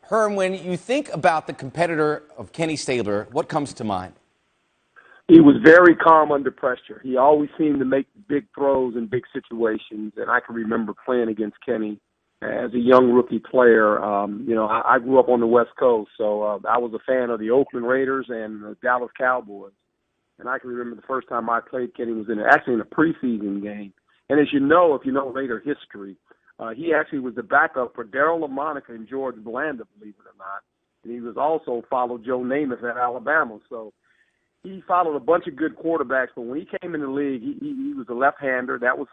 Herm, when you think about the competitor of Kenny Stabler, what comes to mind? He was very calm under pressure. He always seemed to make big throws in big situations, and I can remember playing against Kenny as a young rookie player. I grew up on the West Coast, so I was a fan of the Oakland Raiders and the Dallas Cowboys. And I can remember the first time I played Kenny was actually in a preseason game. And as you know, if you know Raider history, he actually was the backup for Darryl LaMonica and George Blanda, believe it or not. And he was also followed Joe Namath at Alabama. So he followed a bunch of good quarterbacks, but when he came in the league, he was a left-hander. That was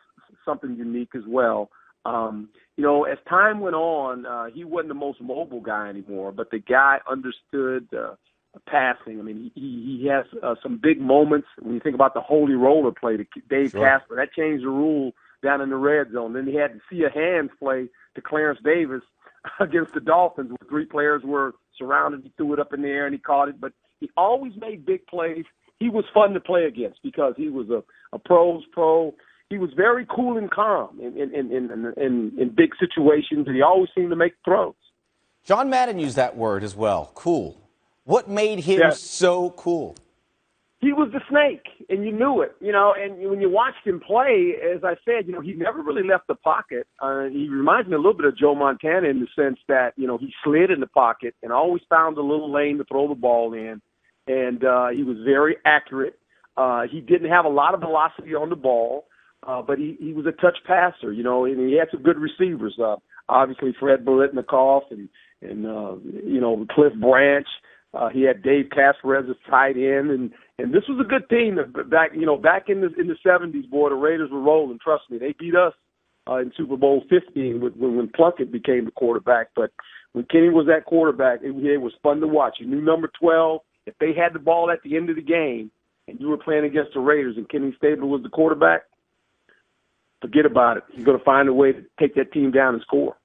something unique as well. As time went on, he wasn't the most mobile guy anymore, but the guy understood passing. I mean, he has some big moments. When you think about the holy roller play to Dave Casper, that changed the rule down in the red zone. Then he had to see a hands play to Clarence Davis against the Dolphins, where three players were surrounded. He threw it up in the air and he caught it, but he always made big plays. He was fun to play against because he was a pro's pro. He was very cool and calm in big situations, and he always seemed to make throws. John Madden used that word as well, cool. What made him so cool? He was the snake, and you knew it, and when you watched him play, as I said, he never really left the pocket. He reminds me a little bit of Joe Montana in the sense that, he slid in the pocket and always found a little lane to throw the ball in, and he was very accurate. He didn't have a lot of velocity on the ball, but he was a touch passer, and he had some good receivers. Obviously, Fred Biletnikoff and Cliff Branch. He had Dave Casper as his tight end, and this was a good team back in the 70s. Boy, the Raiders were rolling. Trust me, they beat us in Super Bowl 15 when Plunkett became the quarterback. But when Kenny was that quarterback, it was fun to watch. You knew number 12. If they had the ball at the end of the game, and you were playing against the Raiders, and Kenny Stabler was the quarterback, forget about it. You're going to find a way to take that team down and score.